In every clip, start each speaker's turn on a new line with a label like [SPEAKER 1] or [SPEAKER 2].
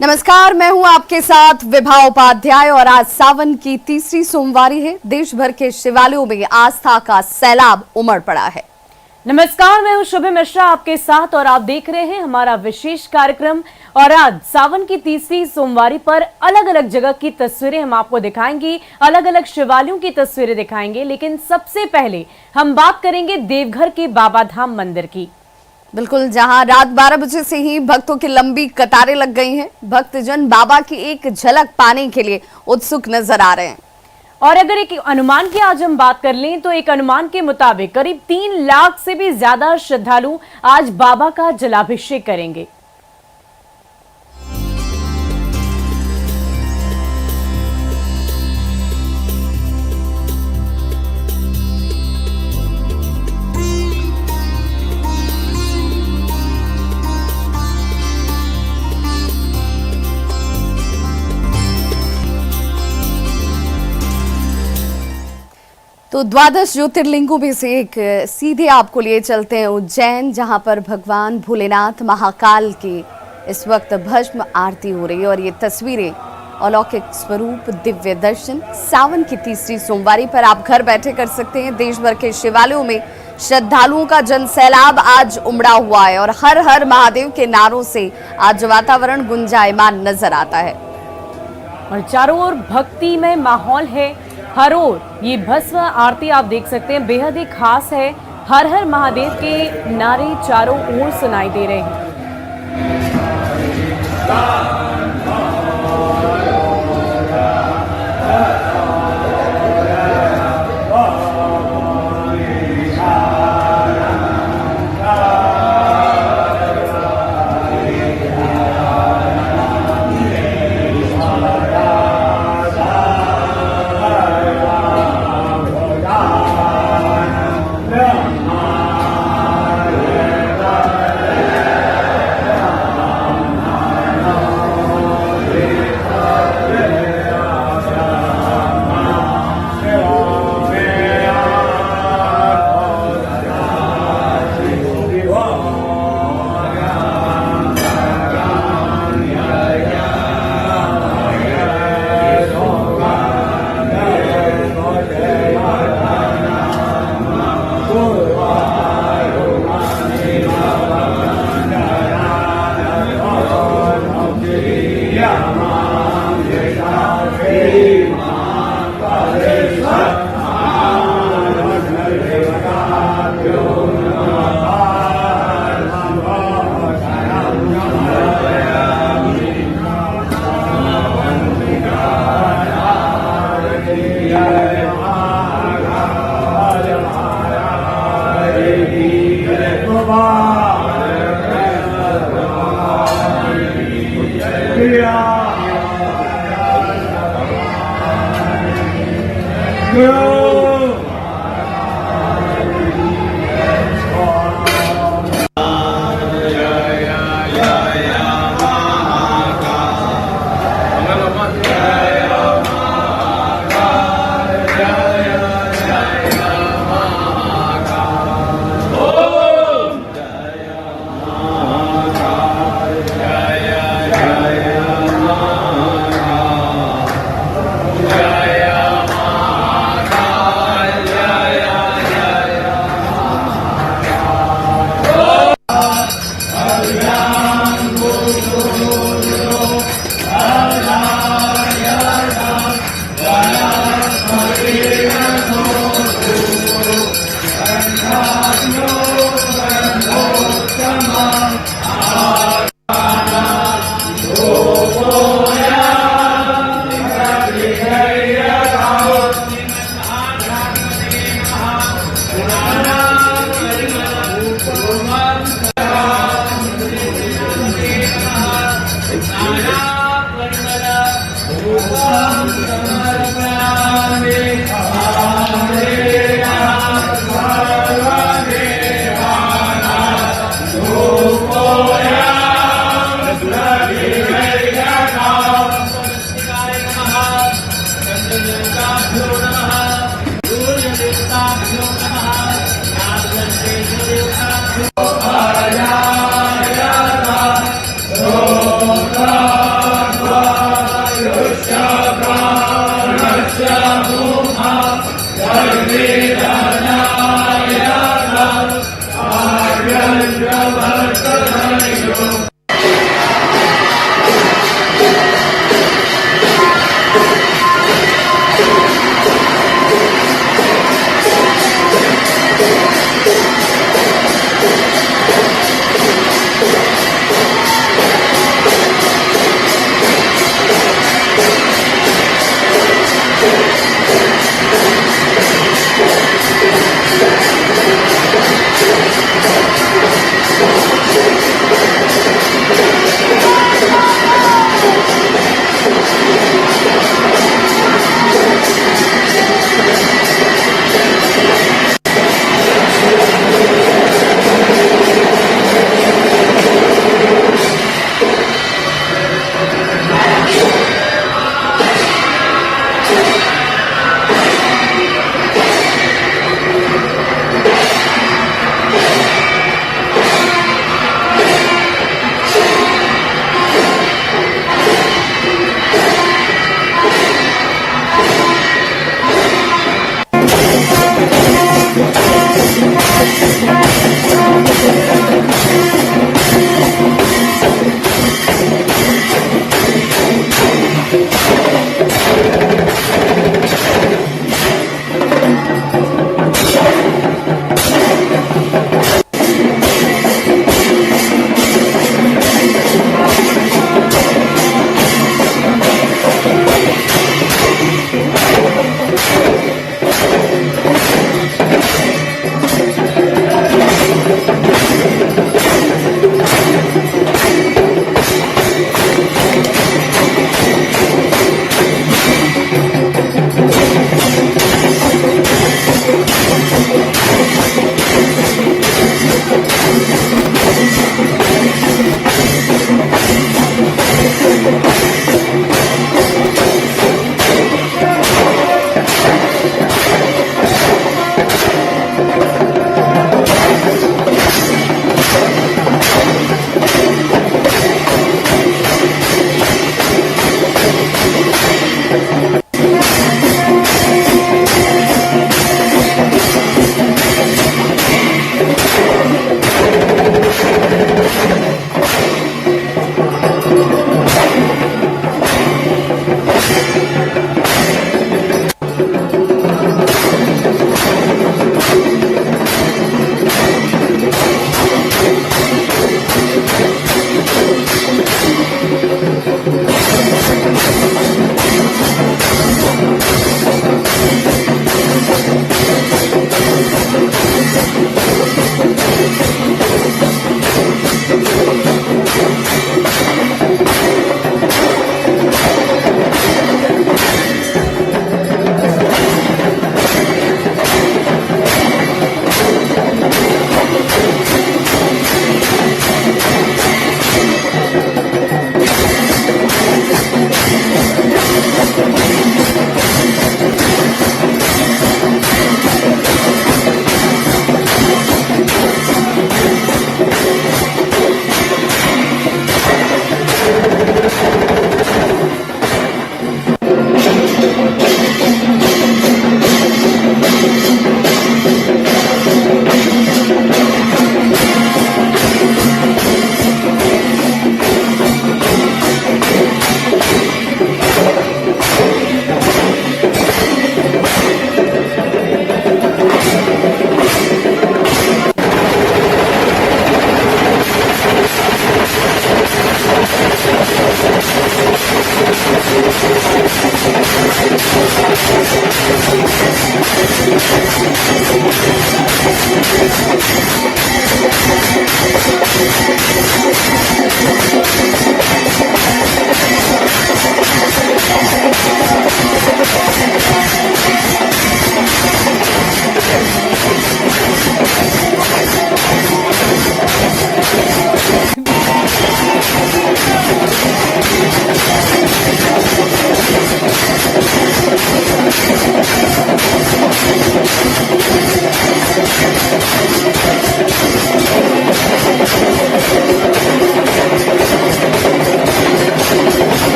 [SPEAKER 1] नमस्कार, मैं हूं आपके साथ विभा उपाध्याय और आज सावन की तीसरी सोमवारी है। देश भर के शिवालयों में आस्था का सैलाब उमड़ पड़ा है।
[SPEAKER 2] नमस्कार, मैं हूं शुभ मिश्रा आपके साथ और आप देख रहे हैं हमारा विशेष कार्यक्रम। और आज सावन की तीसरी सोमवारी पर अलग अलग जगह की तस्वीरें हम आपको दिखाएंगे, अलग अलग शिवालयों की तस्वीरें दिखाएंगे। लेकिन सबसे पहले हम बात करेंगे देवघर के बाबा धाम मंदिर की।
[SPEAKER 1] बिल्कुल, जहां रात 12 बजे से ही भक्तों की लंबी कतारें लग गई हैं। भक्तजन बाबा की एक झलक पाने के लिए उत्सुक नजर आ रहे हैं।
[SPEAKER 2] और अगर एक अनुमान की आज हम बात कर लें तो एक अनुमान के मुताबिक करीब 3 लाख से भी ज्यादा श्रद्धालु आज बाबा का जलाभिषेक करेंगे।
[SPEAKER 1] तो द्वादश ज्योतिर्लिंगों में से एक सीधे आपको लिए चलते हैं उज्जैन, जहां पर भगवान भोलेनाथ महाकाल की इस वक्त भस्म आरती हो रही है। और ये तस्वीरें अलौकिक स्वरूप, दिव्य दर्शन सावन की तीसरी सोमवारी पर आप घर बैठे कर सकते हैं। देश भर के शिवालयों में श्रद्धालुओं का जनसैलाब आज उमड़ा हुआ है और हर हर महादेव के नारों से आज वातावरण गुंजायमान नजर आता है
[SPEAKER 2] और चारों ओर भक्तिमय माहौल है। हर ओर ये भस्म आरती आप देख सकते हैं, बेहद ही खास है। हर हर महादेव के नारे चारों ओर सुनाई दे रहे हैं।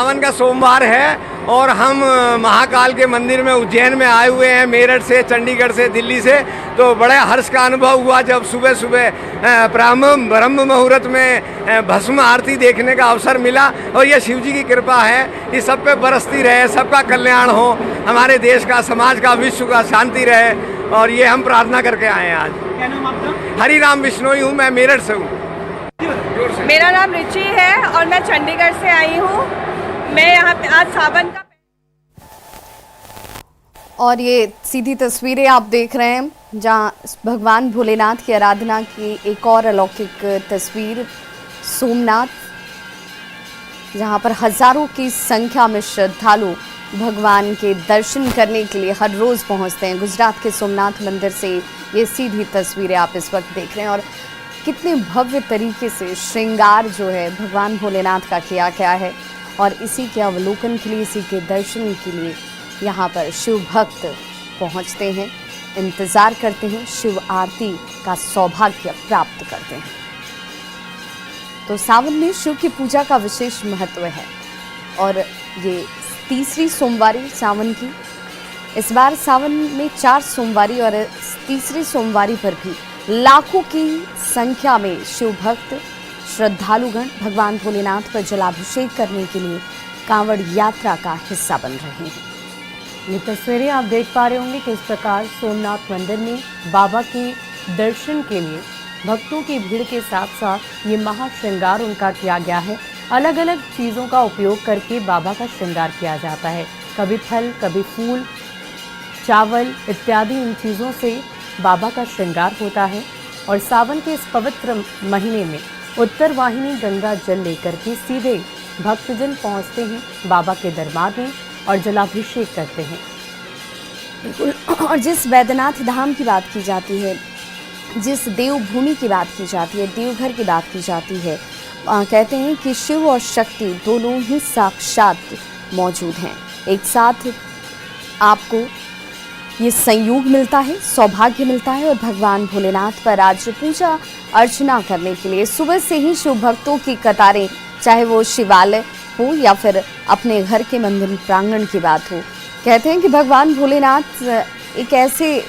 [SPEAKER 3] सावन का सोमवार है और हम महाकाल के मंदिर में उज्जैन में आए हुए हैं, मेरठ से, चंडीगढ़ से, दिल्ली से। तो बड़े हर्ष का अनुभव हुआ जब सुबह सुबह ब्रह्म मुहूर्त में भस्म आरती देखने का अवसर मिला। और ये शिव जी की कृपा है, ये सब पे बरसती रहे, सबका कल्याण हो, हमारे देश का, समाज का, विश्व का शांति रहे, और ये हम प्रार्थना करके आए हैं आज।
[SPEAKER 4] क्या नाम आपका?
[SPEAKER 3] हरि राम बिश्नोई हूँ, मैं मेरठ से हूँ।
[SPEAKER 5] मेरा नाम रिची है और मैं चंडीगढ़ से आई हूँ। मैं यहाँ पे आज सावन का
[SPEAKER 1] और ये सीधी तस्वीरें आप देख रहे हैं जहाँ भगवान भोलेनाथ की आराधना की एक और अलौकिक तस्वीर सोमनाथ, जहाँ पर हजारों की संख्या में श्रद्धालु भगवान के दर्शन करने के लिए हर रोज़ पहुँचते हैं। गुजरात के सोमनाथ मंदिर से ये सीधी तस्वीरें आप इस वक्त देख रहे हैं और कितने भव्य तरीके से श्रृंगार जो है भगवान भोलेनाथ का किया गया है। और इसी के अवलोकन के लिए, इसी के दर्शन के लिए यहाँ पर शिव भक्त पहुँचते हैं, इंतज़ार करते हैं, शिव आरती का सौभाग्य प्राप्त करते हैं। तो सावन में शिव की पूजा का विशेष महत्व है और ये तीसरी सोमवारी सावन की। इस बार सावन में 4 सोमवारी और तीसरी सोमवारी पर भी लाखों की संख्या में शिव भक्त श्रद्धालुगण भगवान भोलेनाथ पर जलाभिषेक करने के लिए कांवड़ यात्रा का हिस्सा बन रहे हैं।
[SPEAKER 2] ये तस्वीरें आप देख पा रहे होंगे कि इस प्रकार सोमनाथ मंदिर में बाबा के दर्शन के लिए भक्तों की भीड़ के साथ साथ ये महाश्रृंगार उनका किया गया है। अलग अलग चीज़ों का उपयोग करके बाबा का श्रृंगार किया जाता है, कभी फल, कभी फूल, चावल इत्यादि इन चीज़ों से बाबा का श्रृंगार होता है। और सावन के इस पवित्र महीने में उत्तर वाहिनी गंगा जल लेकर के सीधे भक्तजन पहुंचते हैं बाबा के दरबार में और जलाभिषेक करते हैं।
[SPEAKER 1] बिल्कुल। और जिस वैद्यनाथ धाम की बात की जाती है, जिस देवभूमि की बात की जाती है, देवघर की बात की जाती है, कहते हैं कि शिव और शक्ति दोनों ही साक्षात मौजूद हैं। एक साथ आपको ये संयोग मिलता है, सौभाग्य मिलता है। और भगवान भोलेनाथ पर आज पूजा अर्चना करने के लिए सुबह से ही शिव भक्तों की कतारें, चाहे वो शिवालय हो या फिर अपने घर के मंदिर प्रांगण की बात हो। कहते हैं कि भगवान भोलेनाथ एक ऐसे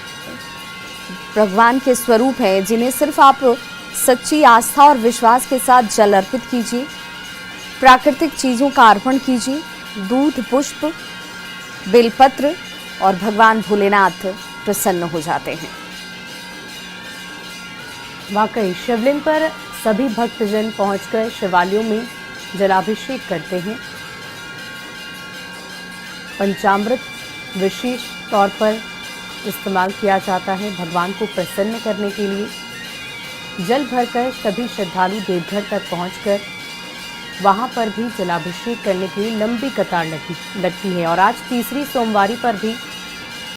[SPEAKER 1] भगवान के स्वरूप हैं जिन्हें सिर्फ आप सच्ची आस्था और विश्वास के साथ जल अर्पित कीजिए, प्राकृतिक चीज़ों का अर्पण कीजिए, दूध, पुष्प, बेलपत्र, और भगवान भोलेनाथ प्रसन्न हो जाते हैं।
[SPEAKER 2] वाकई शिवलिंग पर सभी भक्तजन पहुंचकर शिवालयों में जलाभिषेक करते हैं। पंचामृत विशेष तौर पर इस्तेमाल किया जाता है भगवान को प्रसन्न करने के लिए। जल भरकर सभी श्रद्धालु देवघर तक पहुंचकर वहां पर भी जलाभिषेक करने के लिए लंबी कतार लगती है। और आज तीसरी सोमवारी पर भी